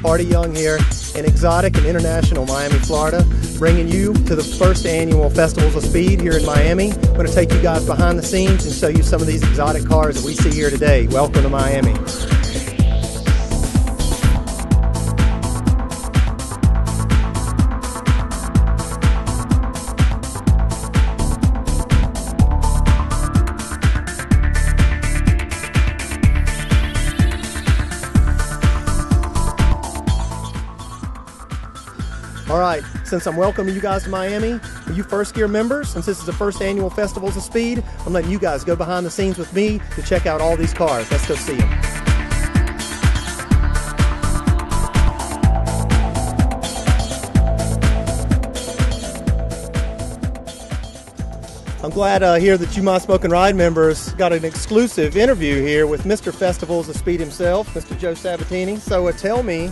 Party Young here in exotic and international Miami, Florida, bringing you to the first annual Festivals of Speed here in Miami. I'm going to take you guys behind the scenes and show you some of these exotic cars that we see here today. Welcome to Miami. All right, since I'm welcoming you guys to Miami, for you First Gear members, since this is the first annual Festivals of Speed, I'm letting you guys go behind the scenes with me to check out all these cars. Let's go see them. I'm glad here that you My Smoke and Ride members got an exclusive interview here with Mr. Festivals of Speed himself, Mr. Joe Sabatini. So tell me,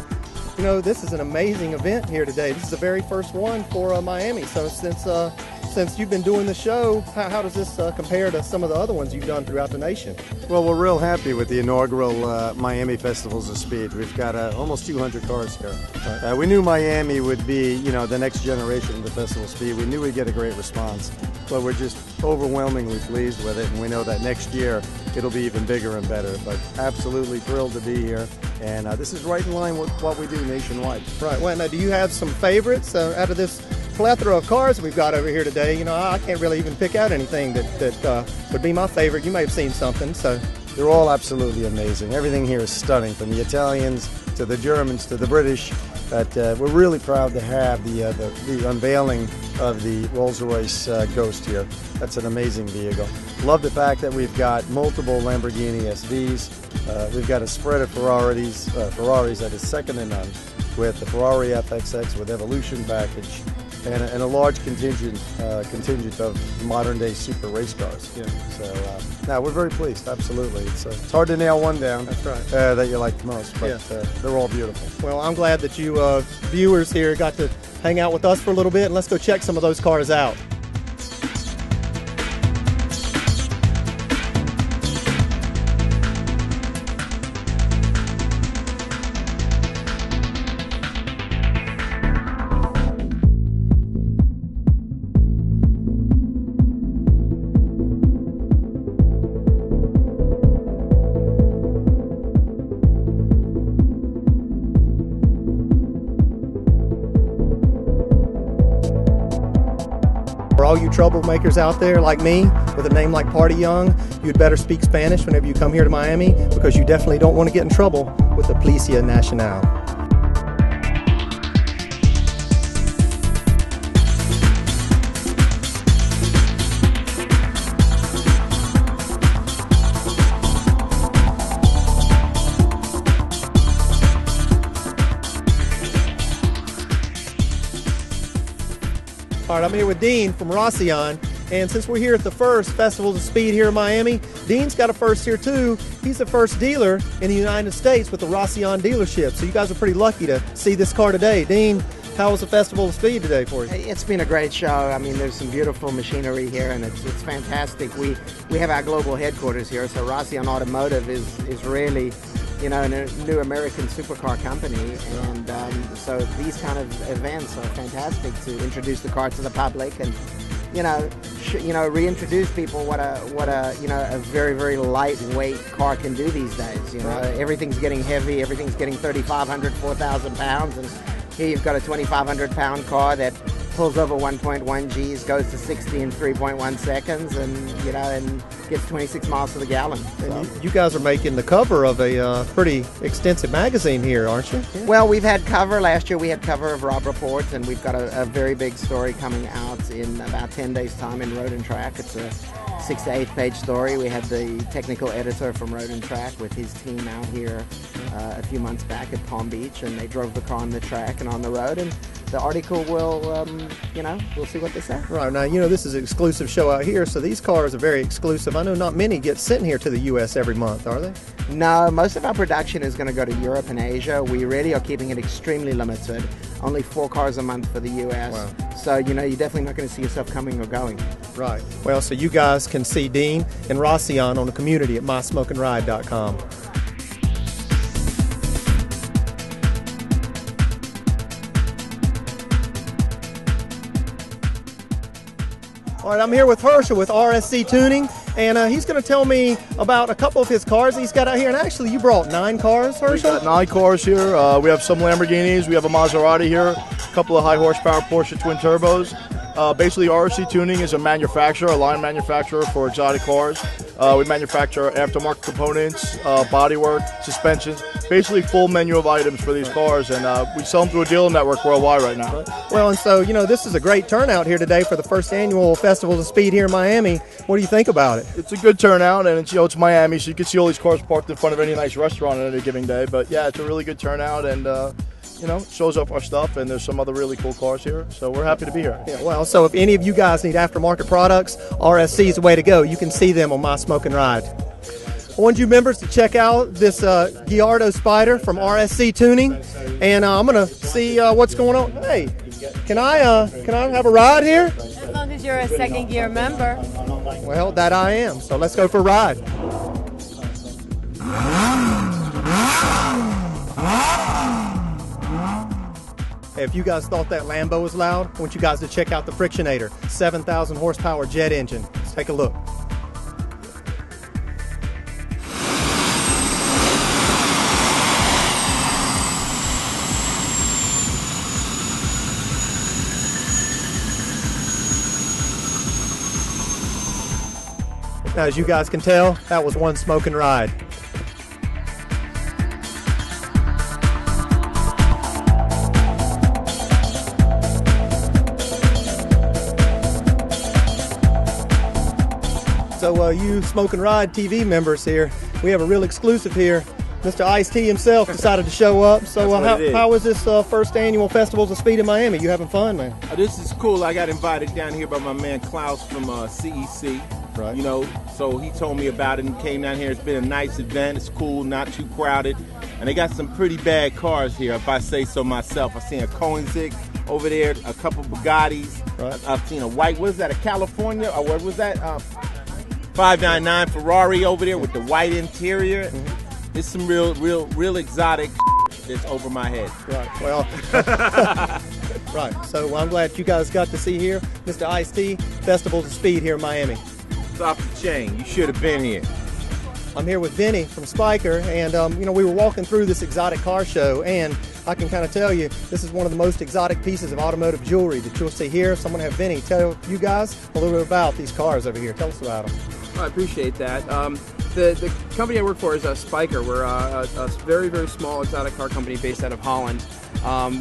you know, this is an amazing event here today. This is the very first one for Miami. So since you've been doing the show, how does this compare to some of the other ones you've done throughout the nation? Well, we're real happy with the inaugural Miami Festivals of Speed. We've got almost 200 cars here. Right. We knew Miami would be, you know, the next generation of the Festival of Speed. We knew we'd get a great response, but we're just overwhelmingly pleased with it, and we know that next year it'll be even bigger and better. But absolutely thrilled to be here, and this is right in line with what we do nationwide. Right. Well, now, do you have some favorites out of this plethora of cars we've got over here today? You know, I can't really even pick out anything that would be my favorite. You may have seen something, so. They're all absolutely amazing. Everything here is stunning, from the Italians to the Germans to the British. But we're really proud to have the unveiling of the Rolls-Royce Ghost here. That's an amazing vehicle. Love the fact that we've got multiple Lamborghini SVs. We've got a spread of Ferraris that is second to none, with the Ferrari FXX with Evolution package, and a large contingent of modern-day super race cars. Yeah. So now we're very pleased. Absolutely, it's hard to nail one down. That's right. That you like the most, but yeah. They're all beautiful. Well, I'm glad that you viewers here got to hang out with us for a little bit, and let's go check some of those cars out. For all you troublemakers out there like me, with a name like Party Young, you'd better speak Spanish whenever you come here to Miami, because you definitely don't want to get in trouble with the Policía Nacional. All right, I'm here with Dean from Rawson, and since we're here at the first Festivals of Speed here in Miami, Dean's got a first here too. He's the first dealer in the United States with the Rawson dealership, so you guys are pretty lucky to see this car today. Dean, how was the Festival of Speed today for you? It's been a great show. I mean, there's some beautiful machinery here, and it's fantastic. We have our global headquarters here, so Rawson Automotive is really, you know, a new American supercar company, and so these kind of events are fantastic to introduce the car to the public, and reintroduce people what a very, very lightweight car can do these days. You know, everything's getting heavy, everything's getting 3,500, 4,000 pounds, and here you've got a 2,500 pound car that pulls over 1.1 Gs, goes to 60 in 3.1 seconds, and gets 26 miles to the gallon. So. And you guys are making the cover of a pretty extensive magazine here, aren't you? Yeah. Well, we've had cover. Last year we had cover of Rob Report, and we've got a very big story coming out in about 10 days' time in Road and Track. It's a 6 to 8 page story. We had the technical editor from Road and Track with his team out here a few months back at Palm Beach, and they drove the car on the track and on the road, and the article will, we'll see what they say. Right, now, this is an exclusive show out here, so these cars are very exclusive. I know not many get sent here to the U.S. every month, are they? No, most of our production is going to go to Europe and Asia. We really are keeping it extremely limited. Only 4 cars a month for the U.S. Wow. So, you're definitely not going to see yourself coming or going. Right. Well, so you guys can see Dean and Rawson on the community at mysmokeandride.com. All right, I'm here with Herschel with RSC Tuning, and he's going to tell me about a couple of his cars he's got out here. And actually, you brought 9 cars, Herschel? We got 9 cars here. We have some Lamborghinis. We have a Maserati here, a couple of high horsepower Porsche twin turbos. Basically, RSC Tuning is a manufacturer, a line manufacturer for exotic cars. We manufacture aftermarket components, bodywork, suspensions, basically full menu of items for these cars, and we sell them through a dealer network worldwide right now. Well, and so, this is a great turnout here today for the first annual Festivals of Speed here in Miami. What do you think about it? It's a good turnout, and it's Miami, so you can see all these cars parked in front of any nice restaurant on any given day. But yeah, it's a really good turnout, and it shows off our stuff, and there's some other really cool cars here, so we're happy to be here. Yeah, well, so if any of you guys need aftermarket products, RSC is the way to go. You can see them on My Smoking Ride. I want you members to check out this Gallardo Spider from RSC Tuning, and I'm going to see what's going on. Hey, can I have a ride here? As long as you're a second gear member. Well, that I am, so let's go for a ride. Hey, if you guys thought that Lambo was loud, I want you guys to check out the Frictionator, 7,000 horsepower jet engine. Let's take a look. Now, as you guys can tell, that was one smoking ride. So you Smoking Ride TV members here, we have a real exclusive here. Mr. Ice-T himself decided to show up. So how was this first annual Festivals of Speed in Miami? You having fun, man? This is cool. I got invited down here by my man Klaus from CEC. Right. So he told me about it and came down here. It's been a nice event. It's cool, not too crowded. And they got some pretty bad cars here, if I say so myself. I've seen a Koenigsegg over there, a couple Bugattis. Right. I've seen a white, what is that, a California? Or what was that? 599 Ferrari over there with the white interior. Mm-hmm. It's some real exotic that's over my head. Right. Well, right. So I'm glad you guys got to see here, Mr. Ice-T, Festivals of Speed here in Miami. It's off the chain. You should have been here. I'm here with Vinny from Spyker, and we were walking through this exotic car show, and I can kind of tell you this is one of the most exotic pieces of automotive jewelry that you'll see here. So I'm going to have Vinny tell you guys a little bit about these cars over here. Tell us about them. I appreciate that. The company I work for is Spyker. We're a very, very small exotic car company based out of Holland.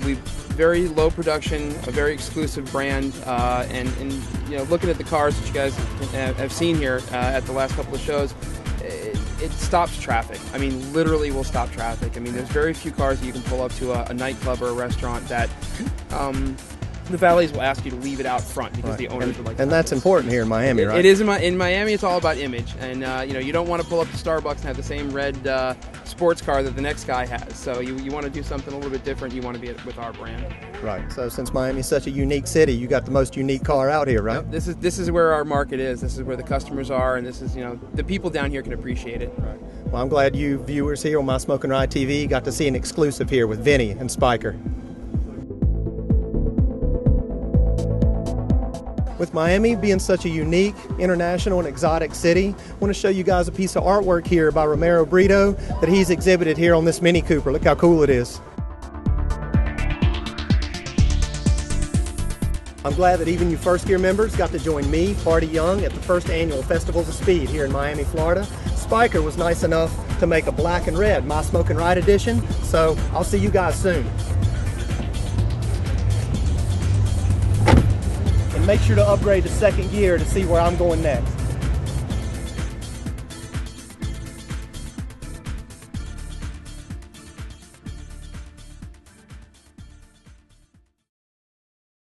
We've very low production, a very exclusive brand, and looking at the cars that you guys have seen here at the last couple of shows, it stops traffic. I mean, literally will stop traffic. I mean, there's very few cars that you can pull up to a nightclub or a restaurant that the valets will ask you to leave it out front because the owners would like to. And that's important here in Miami, right? It is in Miami. It's all about image, and you don't want to pull up to Starbucks and have the same red sports car that the next guy has. So you want to do something a little bit different. You want to be with our brand. Right. So since Miami's such a unique city, you got the most unique car out here, right? Yep. This is where our market is. This is where the customers are, and this is the people down here can appreciate it. Right. Well, I'm glad you viewers here on My Smoking Ride TV got to see an exclusive here with Vinny and Spyker. With Miami being such a unique, international, and exotic city, I want to show you guys a piece of artwork here by Romero Brito that he's exhibited here on this Mini Cooper. Look how cool it is. I'm glad that even you First Gear members got to join me, Party Young, at the first annual Festivals of Speed here in Miami, Florida. Spyker was nice enough to make a black and red My Smoking Ride edition, so I'll see you guys soon. And make sure to upgrade to second gear to see where I'm going next.